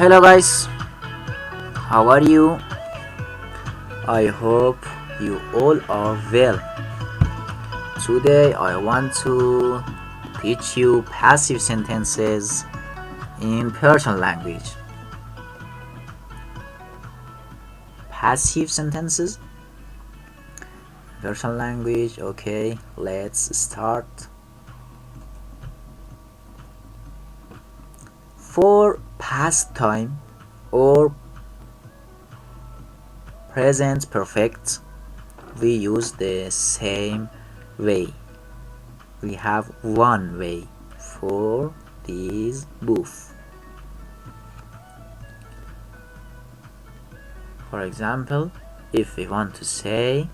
Hello guys, how are you? I hope you all are well. Today I want to teach you passive sentences in Persian language. Passive sentences? Persian language, okay, let's start. For past time or present perfect, we use the same way. We have one way for these both. For example, if we want to say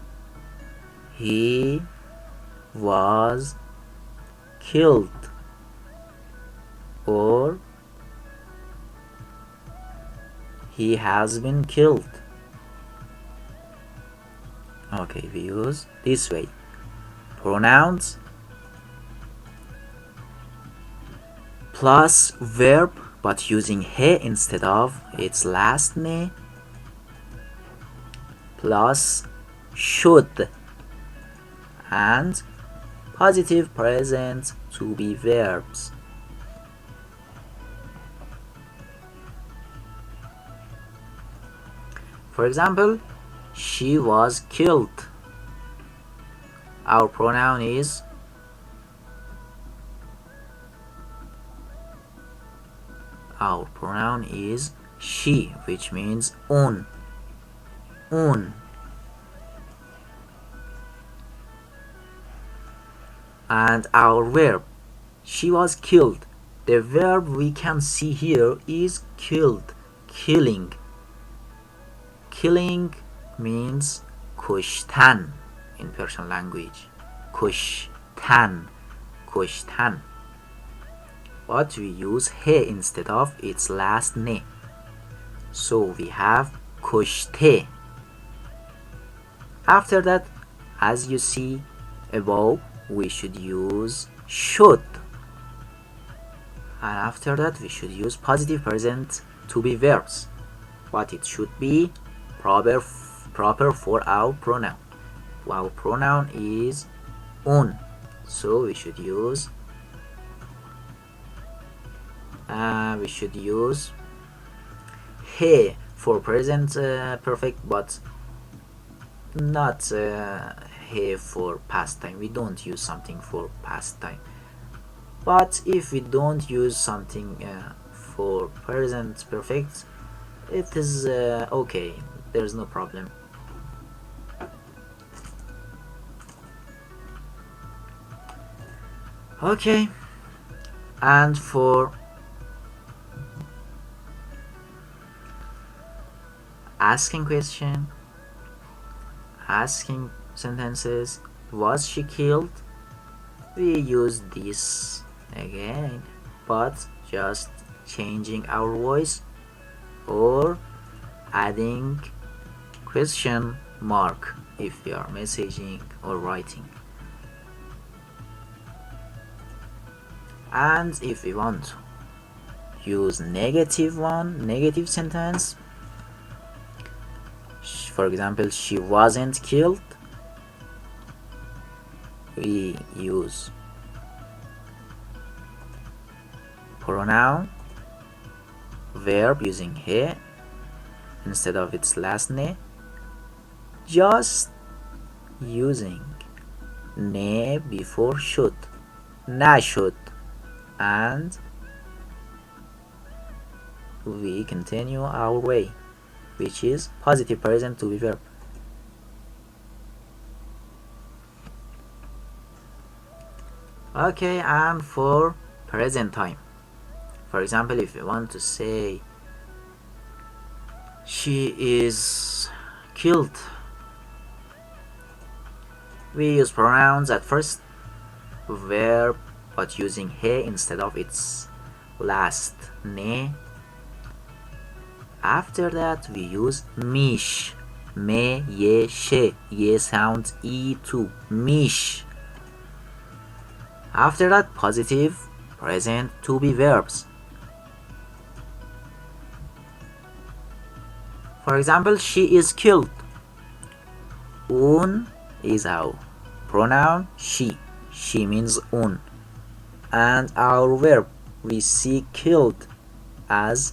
he was killed or he has been killed. Okay, we use this way. Pronouns plus verb but using he instead of its last name plus should and positive present to be verbs. For example, she was killed. Our pronoun is she, which means un. And our verb, she was killed. The verb we can see here is killed, killing. Killing means کشتن in Persian language. کشتن. But we use he instead of its last name. So we have کشته. After that, as you see above, we should use should. And after that, we should use positive present to be verbs. But it should be proper for our pronoun. Our pronoun is un, so we should use he for present perfect, but not he for past time. We don't use something for past time. But if we don't use something for present perfect, it is okay, there's no problem. Okay, and for asking sentences, was she killed? We use this again, but just changing our voice or adding question mark if we are messaging or writing. And if we want to use negative sentence, for example, she wasn't killed, we use pronoun verb using he instead of its last name, just using ne before should, نشد, and we continue our way, which is positive present to be verb. Okay, and for present time, for example, if we want to say she is killed, we use pronouns at first, verb but using he instead of its last name. After that, we use mish, me, ye, she, ye sounds e too, mish. After that, positive present to be verbs. For example, she is killed. Un is our pronoun she. She means un. And our verb, we see killed as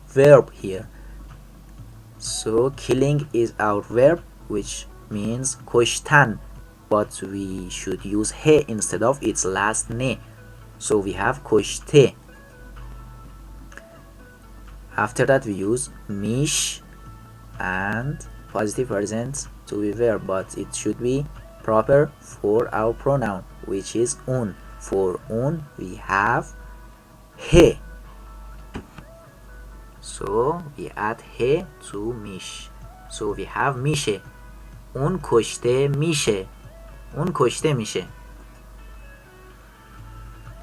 verb here. So killing is our verb, which means کشتن, but we should use he instead of its last ne. So we have کشته. After that we use میش and positive present to be verb, but it should be proper for our pronoun, which is un. For un we have he. So we add he to میش. So we have میشه. اون کشته میشه. اون کشته میشه.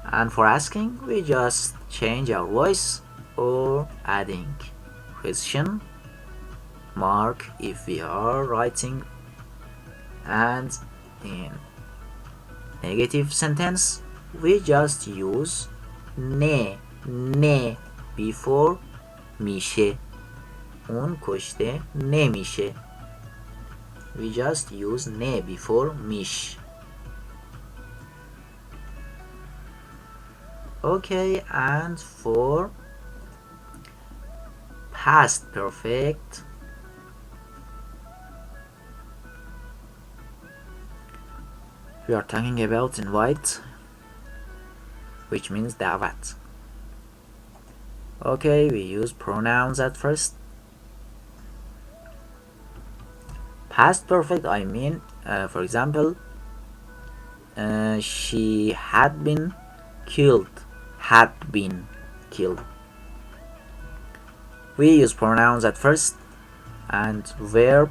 And for asking, we just change our voice or adding question mark if we are writing, and in negative sentence we just use ne before میشه. اون کشته نمیشه. We just use ne before میش. Okay, and for past perfect, we are talking about invite, which means دعوت. Okay, we use pronouns at first. Past perfect, I mean, for example, she had been killed. Had been killed. We use pronouns at first and verb,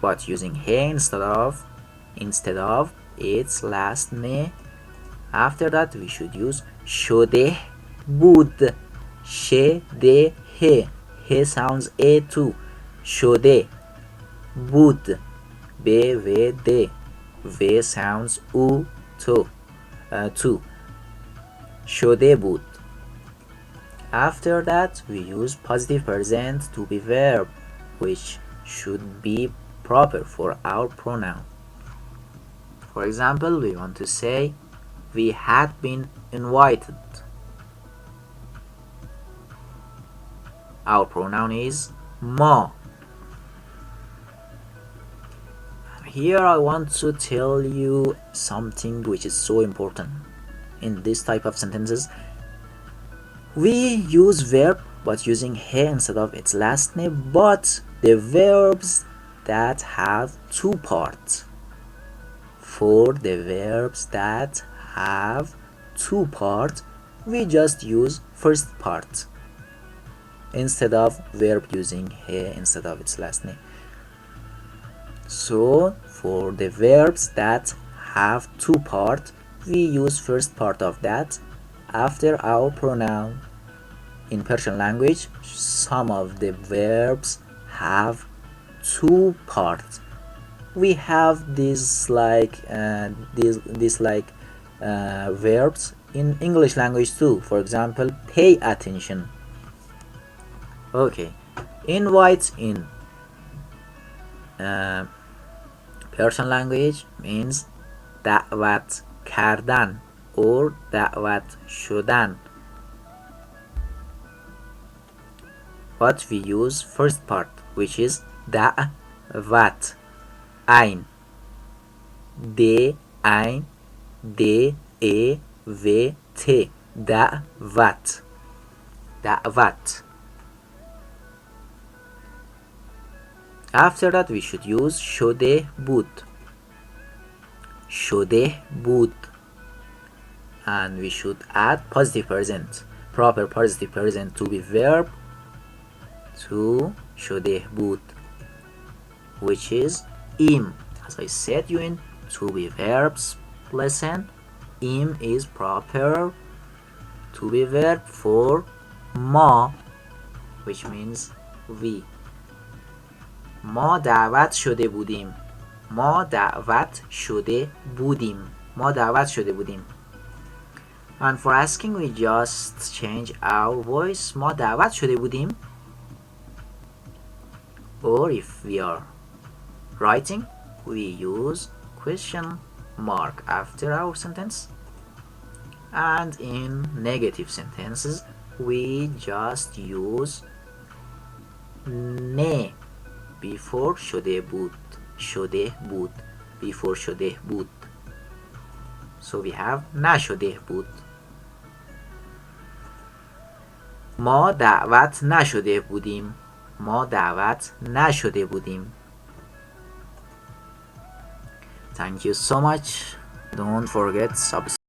but using he instead of its last ne. After that we should use شده بود. شده he sounds a too. شده بود b v d v sounds u too. شده بود. After that we use positive present to be verb, which should be proper for our pronoun. For example, we want to say we had been invited. Our pronoun is ما. Here I want to tell you something which is so important in this type of sentences. We use verb but using he instead of its last name, but the verbs that have two parts. For the verbs that have two parts, we just use first part instead of verb using he instead of its last name. So for the verbs that have two parts, we use first part of that after our pronoun. In Persian language, some of the verbs have two parts. We have these verbs in English language too. For example, pay attention. Okay, invite in Persian language means دعوت کردن or دعوت شدن, but we use first part, which is دعوت. عین د عین د ا و ت دعوت. دعوت. After that we should use شده بود. شده بود. And we should add positive present, proper positive present to be verb to شده بود, which is im. As I said you in to be verbs lesson, im is proper to be verb for ما, which means we. ما دعوت شده بودیم. ما دعوت شده بودیم. ما دعوت شده بودیم. And for asking, we just change our voice. ما دعوت شده بودیم. or if we are writing, we use question mark after our sentence, and in negative sentences we just use ne before شده بود before شده بود. So we have نشده بود. ما دعوت نشده بودیم. ما دعوت نشده بودیم. Thank you so much. Don't forget subscribe.